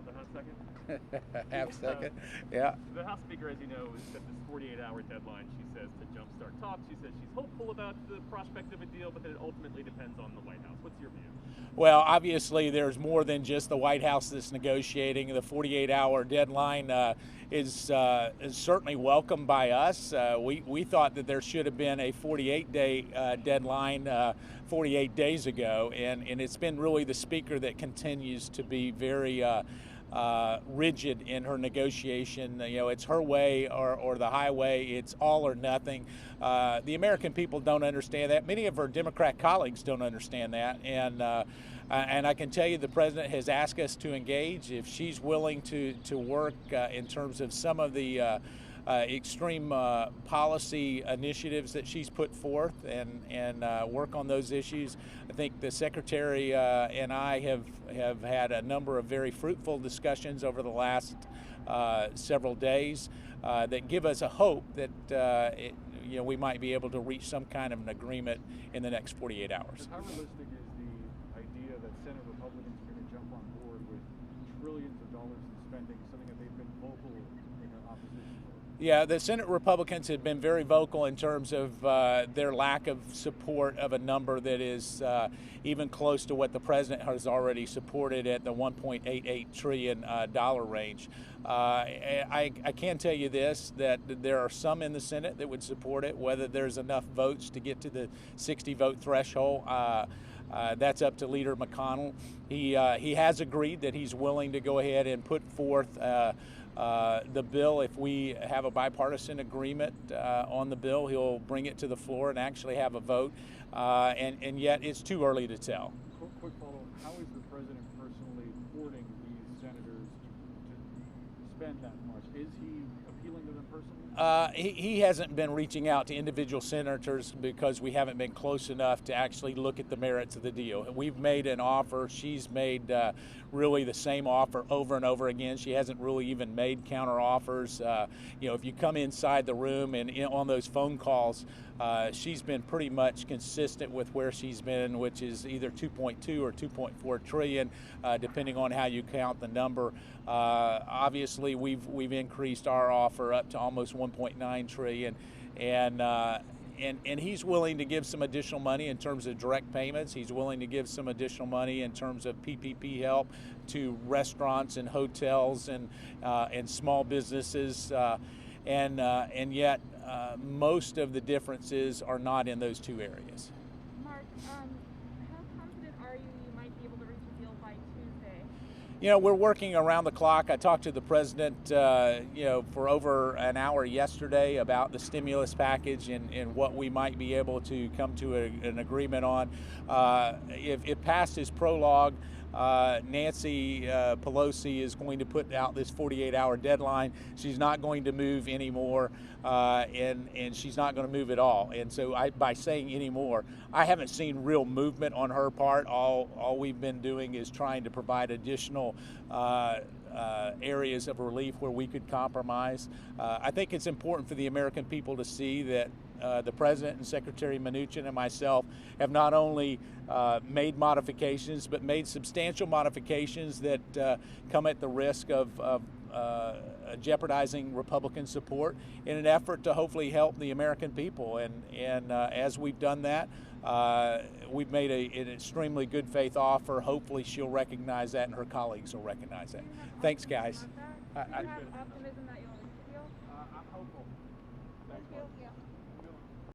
the House second? Half second, yeah. The House Speaker, as you know, has set this 48-hour deadline, she says, to jumpstart talks. She says she's hopeful about the prospect of a deal, but that it ultimately depends on the White House. What's your view? Well, obviously, there's more than just the White House that's negotiating. The 48-hour deadline is certainly welcomed by us. We thought that there should have been a 48-day deadline 48 days ago, and it's been really the Speaker that continues to be very rigid in her negotiation. You know, it's her way or the highway. It's all or nothing. The American people don't understand that. Many of her Democrat colleagues don't understand that, and I can tell you the president has asked us to engage if she's willing to work in terms of some of the extreme policy initiatives that she's put forth and work on those issues. I think the Secretary and I have had a number of very fruitful discussions over the last several days that give us a hope that we might be able to reach some kind of an agreement in the next 48 hours. How realistic is the idea that Senate Republicans are going to jump on board with trillions of dollars in spending, something that they've been vocal in opposition to? Yeah, the Senate Republicans have been very vocal in terms of their lack of support of a number that is even close to what the president has already supported at the $1.88 trillion range. I can tell you this, that there are some in the Senate that would support it. Whether there's enough votes to get to the 60 vote threshold, that's up to Leader McConnell. He has agreed that he's willing to go ahead and put forth the bill. If we have a bipartisan agreement on the bill, he'll bring it to the floor and actually have a vote. And yet it's too early to tell. Quick follow-up. How is the president personally courting these senators to spend that much? Is he appealing to them personally? He hasn't been reaching out to individual senators because we haven't been close enough to actually look at the merits of the deal. We've made an offer. She's made really the same offer over and over again. She hasn't really even made counter offers. If you come inside the room and on those phone calls, she's been pretty much consistent with where she's been, which is either 2.2 or 2.4 trillion, depending on how you count the number. Obviously, we've increased our offer up to almost 1.9 trillion, and he's willing to give some additional money in terms of direct payments. He's willing to give some additional money in terms of PPP help to restaurants and hotels and small businesses, and yet most of the differences are not in those two areas. Mark, how confident are you might be able to reach a deal by Tuesday? We're working around the clock. I talked to the president, for over an hour yesterday about the stimulus package and what we might be able to come to an agreement on. If past his prologue, Nancy Pelosi is going to put out this 48-hour deadline. She's not going to move anymore, and she's not going to move at all. And so by saying anymore, I haven't seen real movement on her part. All we've been doing is trying to provide additional areas of relief where we could compromise. I think it's important for the American people to see that the President and Secretary Mnuchin and myself have not only made modifications, but made substantial modifications that come at the risk of jeopardizing Republican support in an effort to hopefully help the American people. And as we've done that, we've made an extremely good faith offer. Hopefully she'll recognize that and her colleagues will recognize that. Thanks, guys. Do you have optimism that you'll reach a deal? I'm hopeful. Thank you.